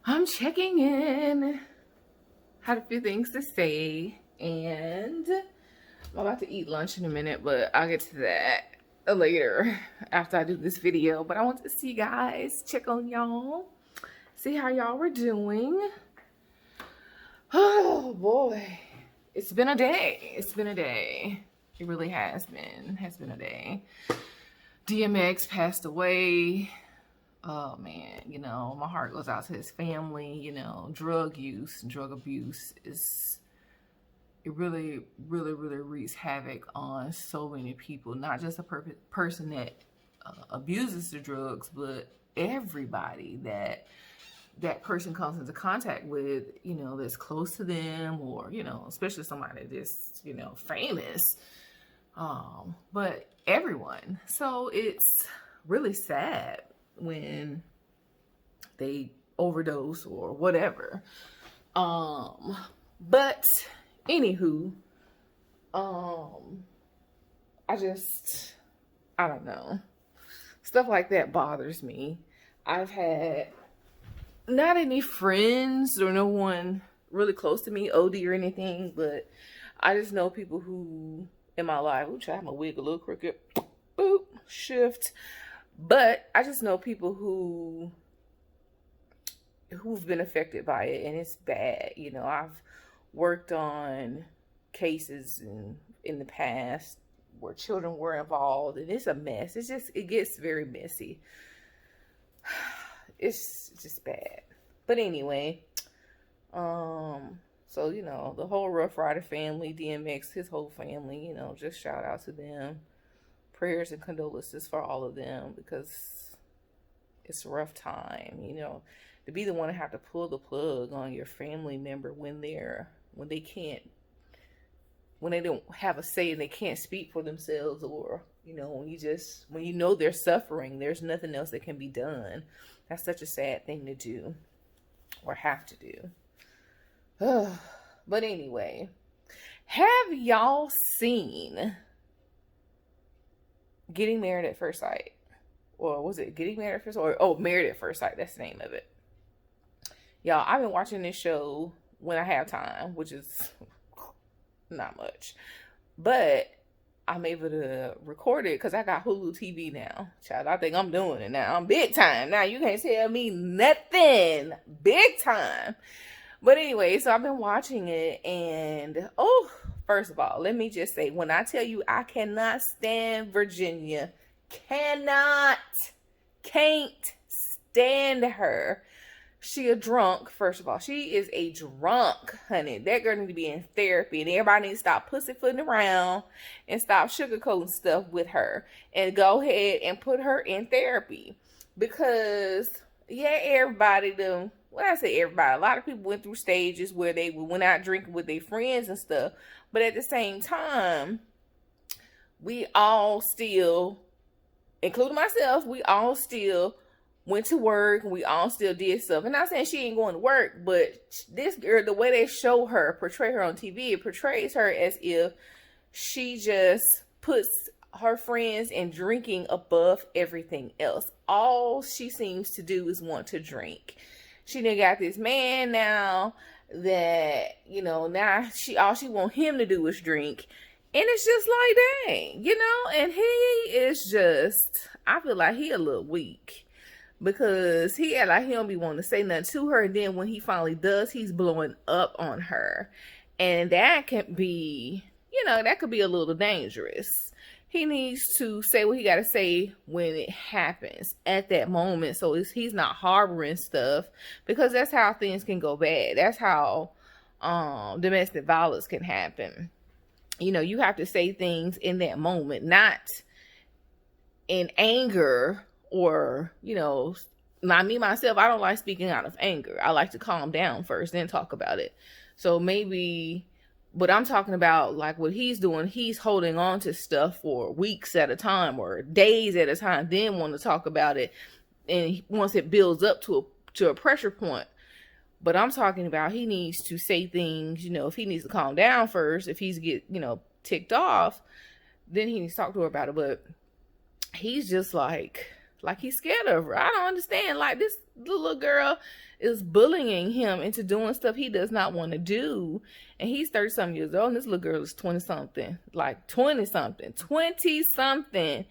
I'm checking in. Had a few things to say, and I'm about to eat lunch in a minute, but I'll get to that later after I do this video. But I want to see you guys, check on y'all, see how y'all were doing. Oh boy, it's been a day. It's been a day. It really has been a day. DMX passed away. Oh man, you know, my heart goes out to his family. You know, drug use and drug abuse it really wreaks havoc on so many people, not just a person that abuses the drugs, but everybody that person comes into contact with, you know, that's close to them, or, you know, especially somebody that's, you know, famous, but everyone. So it's really sad when they overdose or whatever. But anywho, I don't know. Stuff like that bothers me. I've had not any friends or no one really close to me OD or anything, but I just know people who in my life, ooh, try my wig a little crooked, boop, shift. But I just know people who've been affected by it, and it's bad. You know, I've worked on cases in the past where children were involved, and it's a mess. It gets very messy. It's just bad. But anyway, so, you know, the whole Rough Rider family, DMX, his whole family, you know, just shout out to them. Prayers and condolences for all of them, because it's a rough time, you know, to be the one to have to pull the plug on your family member when they don't have a say and they can't speak for themselves, or, you know, when you know they're suffering, there's nothing else that can be done. That's such a sad thing to do or have to do. But anyway, have y'all seen Getting Married at First Sight? Or was it Getting Married at First Sight? Oh, Married at First Sight. That's the name of it. Y'all, I've been watching this show when I have time, which is not much. But I'm able to record it because I got Hulu TV now. Child, I think I'm doing it now. I'm big time. Now you can't tell me nothing. Big time. But anyway, so I've been watching it, and first of all, let me just say, when I tell you I cannot stand Virginia, can't stand her. She a drunk, first of all. She is a drunk, honey. That girl need to be in therapy, and everybody needs to stop pussyfooting around and stop sugarcoating stuff with her and go ahead and put her in therapy. Because, yeah, everybody, when I say everybody, a lot of people went through stages where they went out drinking with their friends and stuff. But at the same time, we all still, including myself, we all still went to work, and we all still did stuff. And I'm not saying she ain't going to work, but this girl, the way they show her, portray her on TV, it portrays her as if she just puts her friends and drinking above everything else. All she seems to do is want to drink. She done got this man now that, you know, now all she want him to do is drink. And it's just like, dang, you know, and he is just, I feel like he a little weak. Because he act like he don't be wanting to say nothing to her. And then when he finally does, he's blowing up on her. And that can be, you know, that could be a little dangerous. He needs to say what he got to say when it happens at that moment. So he's not harboring stuff. Because that's how things can go bad. That's how domestic violence can happen. You know, you have to say things in that moment. Not in anger. Or, you know, not me, myself, I don't like speaking out of anger. I like to calm down first, then talk about it. So maybe, but I'm talking about like what he's doing, he's holding on to stuff for weeks at a time or days at a time, then want to talk about it. And once it builds up to a pressure point. But I'm talking about he needs to say things, you know, if he needs to calm down first, if he's ticked off, then he needs to talk to her about it. But he's just like Like he's scared of her. I don't understand. Like this little girl is bullying him into doing stuff he does not want to do. And he's 30-something years old, and this little girl is 20-something. Like 20-something. 20-something.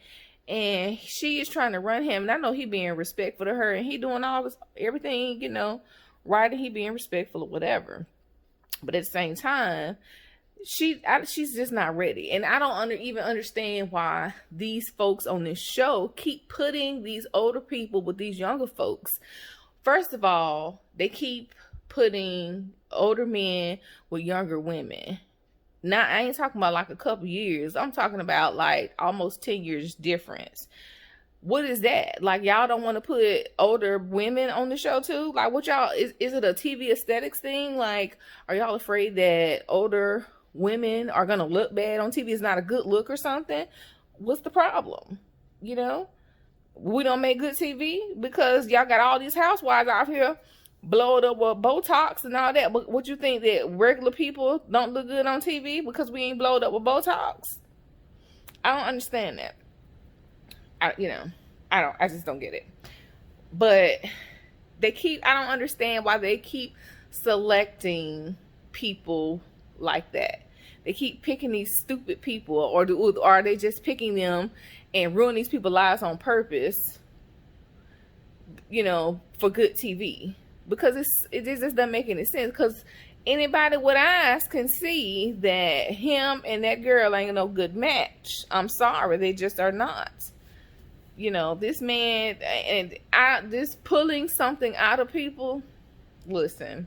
And she is trying to run him. And I know he being respectful to her. And he doing all this, everything, you know, right. And he being respectful or whatever. But at the same time, she's just not ready. And I don't even understand why these folks on this show keep putting these older people with these younger folks. First of all, they keep putting older men with younger women. Now, I ain't talking about like a couple years. I'm talking about like almost 10 years difference. What is that? Like, y'all don't want to put older women on the show too? Like, what y'all, is it a TV aesthetics thing? Like, are y'all afraid that older women are going to look bad on TV? It's not a good look or something? What's the problem? You know? We don't make good TV because y'all got all these housewives out here blowed up with Botox and all that. But what you think, that regular people don't look good on TV because we ain't blowed up with Botox? I don't understand that. I just don't get it. But I don't understand why they keep selecting people like that. They keep picking these stupid people, or are they just picking them and ruin these people's lives on purpose, you know, for good TV? Because it just doesn't make any sense. Because anybody with eyes can see that him and that girl ain't no good match. I'm sorry, they just are not. You know, this man, and this pulling something out of people, listen,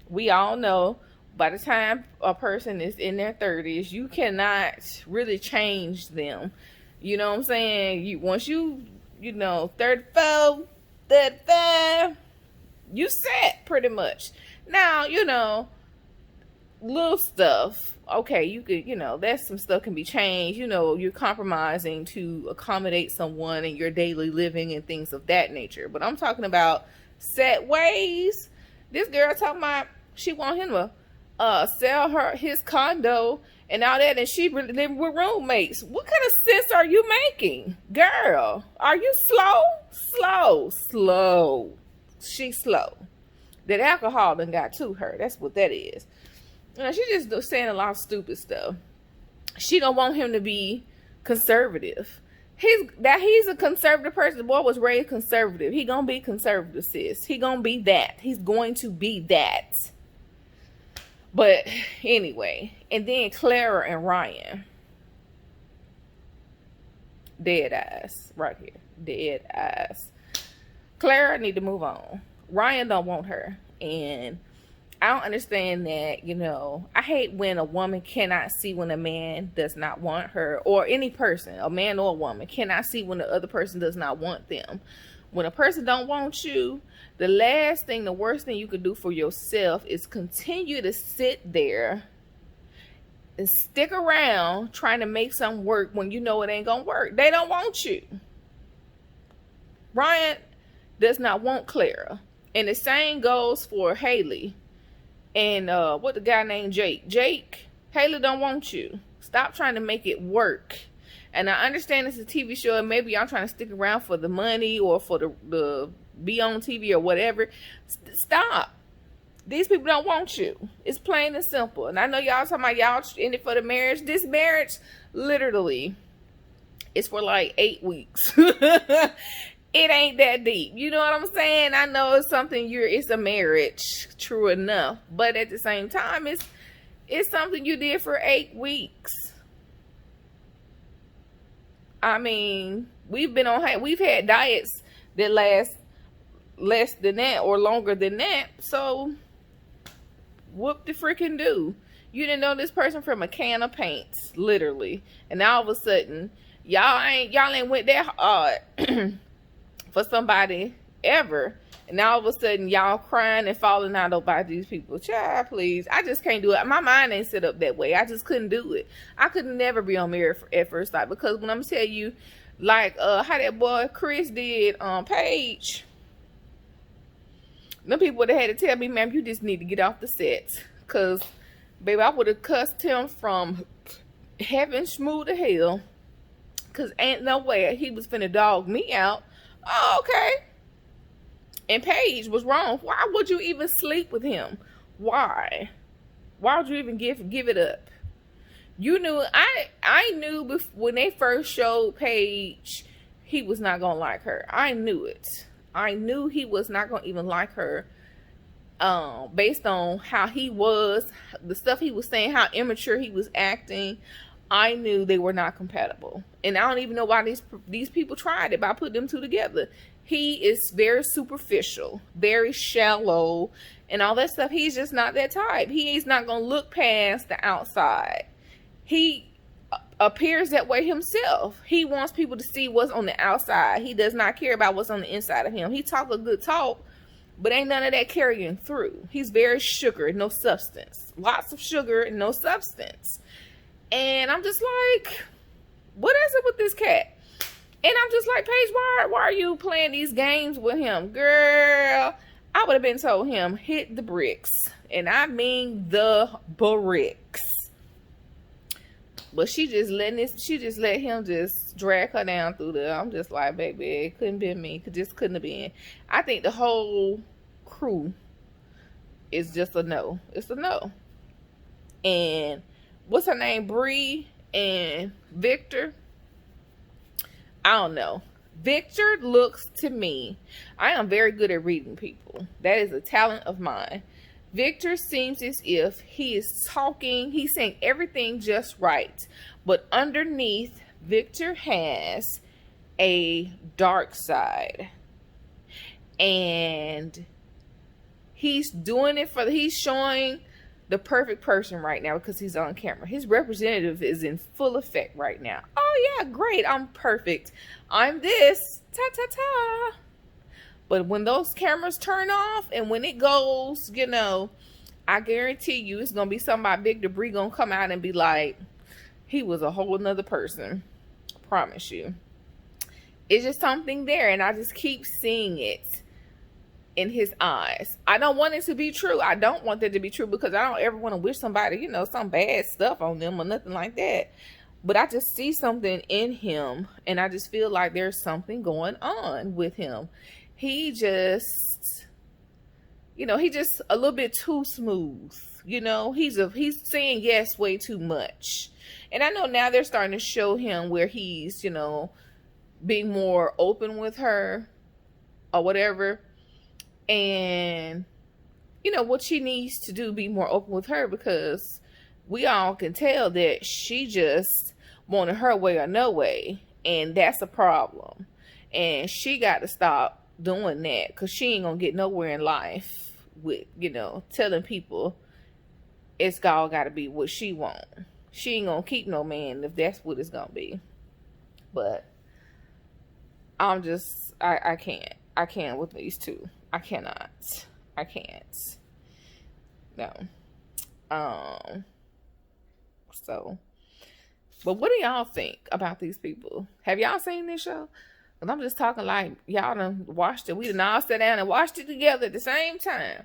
we all know by the time a person is in their 30s, you cannot really change them. You know what I'm saying? Once you know, 34, 35, you set pretty much. Now, you know, little stuff, okay, you could, you know, that's some stuff can be changed. You know, you're compromising to accommodate someone in your daily living and things of that nature. But I'm talking about set ways. This girl talking about she want him to sell his condo and all that, and she living with roommates. What kind of sense are you making, girl? Are you slow? She's slow. That alcohol done got to her. That's what that is. You know, she's just saying a lot of stupid stuff. She don't want him to be conservative. He's a conservative person. The boy was raised conservative. He gonna be conservative, sis. He gonna be that. He's going to be that. But anyway, and then Clara and Ryan. Dead eyes right here. Dead eyes. Clara need to move on. Ryan don't want her. And I don't understand that, you know. I hate when a woman cannot see when a man does not want her. Or any person, a man or a woman, cannot see when the other person does not want them. When a person don't want you, the worst thing you could do for yourself is continue to sit there and stick around trying to make something work when you know it ain't gonna work. They don't want you. Ryan does not want Clara. And the same goes for Haley. And what the guy named Jake. Haley don't want you. Stop trying to make it work. And I understand it's a TV show, and maybe y'all trying to stick around for the money or for the be on TV or whatever. Stop. These people don't want you. It's plain and simple. And I know y'all talking about y'all in it for the marriage. This marriage, literally, is for like 8 weeks. It ain't that deep. You know what I'm saying? I know it's something it's a marriage, true enough. But at the same time, it's something you did for 8 weeks. I mean, we've had diets that last less than that or longer than that. So whoop the freaking do. You didn't know this person from a can of paints, literally. And all of a sudden, y'all ain't went that hard for somebody ever. And all of a sudden, y'all crying and falling out about these people. Child, please. I just can't do it. My mind ain't set up that way. I just couldn't do it. I could never be on Married at First Sight. Because when I'm telling you, like how that boy Chris did on Paige, them people would have had to tell me, ma'am, you just need to get off the set. Because, baby, I would have cussed him from heaven smooth to hell. Because ain't no way he was finna dog me out Oh, okay. And Paige was wrong. Why would you even sleep with him? Why? Why would you even give it up? You knew, I knew when they first showed Paige, he was not gonna like her. I knew it. I knew he was not gonna even like her. Based on how he was, the stuff he was saying, how immature he was acting, I knew they were not compatible. And I don't even know why these people tried it by putting them two together. He is very superficial, very shallow, and all that stuff. He's just not that type. He's not going to look past the outside. He appears that way himself. He wants people to see what's on the outside. He does not care about what's on the inside of him. He talk a good talk, but ain't none of that carrying through. He's very sugar, no substance. Lots of sugar and no substance. And I'm just like, what is it with this cat? And I'm just like, Paige, why are you playing these games with him? Girl, I would have been told him, hit the bricks. And I mean the bricks. But she just let him just drag her down through there. I'm just like, baby, it couldn't be me. Just couldn't have been. I think the whole crew is just a no. It's a no. And what's her name? Bree and Victor. I don't know. Victor looks to me, I am very good at reading people. That is a talent of mine. Victor seems as if he is talking, he's saying everything just right. But underneath, Victor has a dark side. And he's doing it he's showing the perfect person right now because he's on camera. His representative is in full effect right now. Oh yeah, great, I'm perfect. I'm this, ta-ta-ta. But when those cameras turn off and when it goes, you know, I guarantee you it's going to be somebody big debris going to come out and be like, he was a whole nother person. I promise you. It's just something there, and I just keep seeing it in his eyes. I don't want it to be true. I don't want that to be true because I don't ever want to wish somebody, you know, some bad stuff on them or nothing like that. But I just see something in him, and I just feel like there's something going on with him. He just, you know, he just a little bit too smooth. You know, he's saying yes way too much. And I know now they're starting to show him where he's, you know, being more open with her or whatever. And, you know, what she needs to do, be more open with her, because we all can tell that she just wanted her way or no way. And that's a problem. And she got to stop doing that, because she ain't gonna get nowhere in life with, you know, telling people it's all gotta be what she want. She ain't gonna keep no man if that's what it's gonna be. But I'm just, I can't with these two. I cannot. I can't. No. So, but what do y'all think about these people? Have y'all seen this show? Because I'm just talking like y'all done watched it. We done all sat down and watched it together at the same time.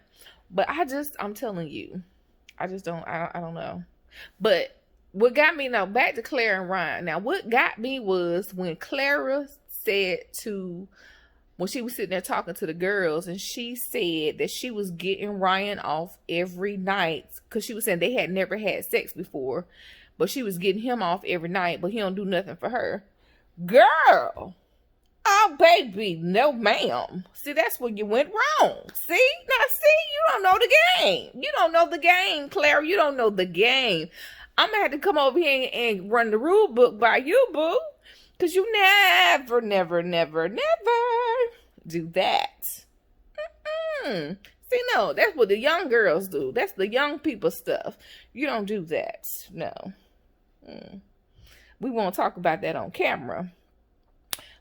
But I'm telling you, I don't know. But what got me, now back to Clara and Ryan. Now, what got me was when Clara said when she was sitting there talking to the girls, and she said that she was getting Ryan off every night, because she was saying they had never had sex before, but she was getting him off every night, but he don't do nothing for her. Girl! Oh, baby, no, ma'am. See, that's where you went wrong. See? Now, see, you don't know the game. You don't know the game, Clara. You don't know the game. I'm going to have to come over here and run the rule book by you, boo. Because you never do that. See, no, that's what the young girls do. That's the young people stuff. You don't do that. No. We won't talk about that on camera.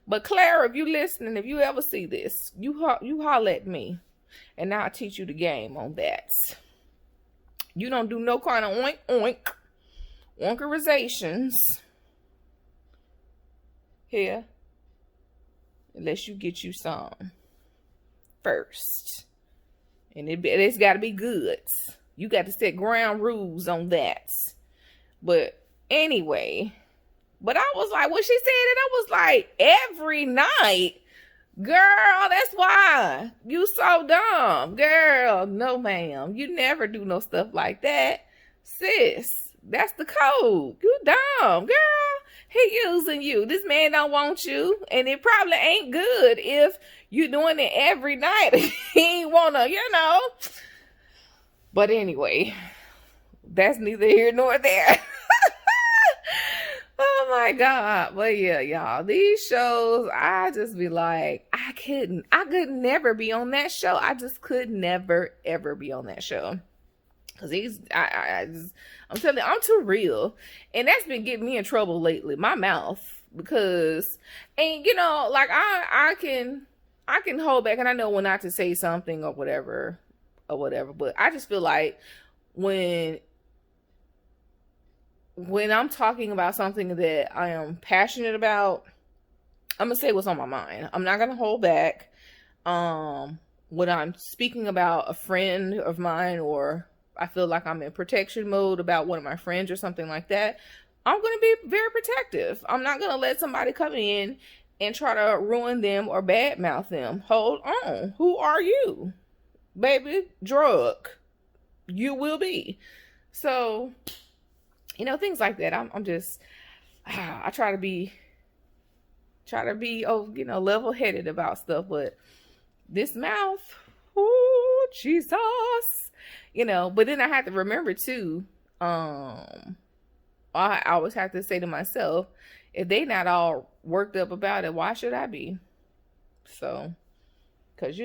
But Clara, if you listening, if you ever see this, you holler at me, and I'll teach you the game on that. You don't do no kind of oinkerizations here, unless you get you some first, and it's got to be good. You got to set ground rules on that. But anyway. But I was like, when she said it, I was like, every night. Girl, that's why. You so dumb. Girl, no ma'am. You never do no stuff like that. Sis, that's the code. You dumb. Girl, he using you. This man don't want you. And it probably ain't good if you doing it every night. He ain't wanna, But anyway, that's neither here nor there. Oh my God. But yeah, y'all, these shows, I just be like, I could never be on that show. I just could never, ever be on that show. Cause I'm telling you, I'm too real. And that's been getting me in trouble lately, my mouth. Because, and like I can hold back, and I know when not to say something or whatever. But I just feel like when I'm talking about something that I am passionate about, I'm gonna say what's on my mind. I'm not gonna hold back. When I'm speaking about a friend of mine, or I feel like I'm in protection mode about one of my friends or something like that, I'm gonna be very protective. I'm not gonna let somebody come in and try to ruin them or badmouth them. Hold on. Who are you? Baby, drug. You will be. So, things like that. I'm just, I try to be, level-headed about stuff, but this mouth, oh, Jesus, but then I have to remember too, I always have to say to myself, if they not all worked up about it, why should I be? So, because,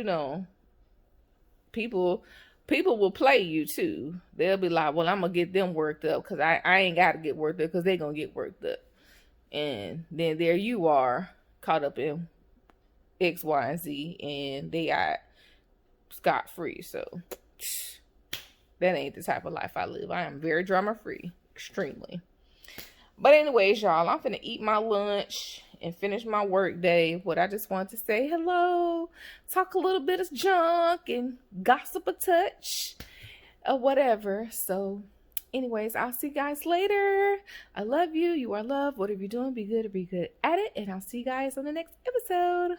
people will play you too. They'll be like, well, I'm gonna get them worked up because I ain't gotta get worked up because they gonna get worked up. And then there you are caught up in X, Y, and Z, and they got scot-free. So that ain't the type of life I live. I am very drama-free, extremely. But anyways, y'all, I'm finna eat my lunch and finish my work day. What I just wanted to say hello, talk a little bit of junk and gossip a touch or whatever. So anyways, I'll see you guys later. I love you. You are loved. Whatever you're doing, be good or be good at it. And I'll see you guys on the next episode.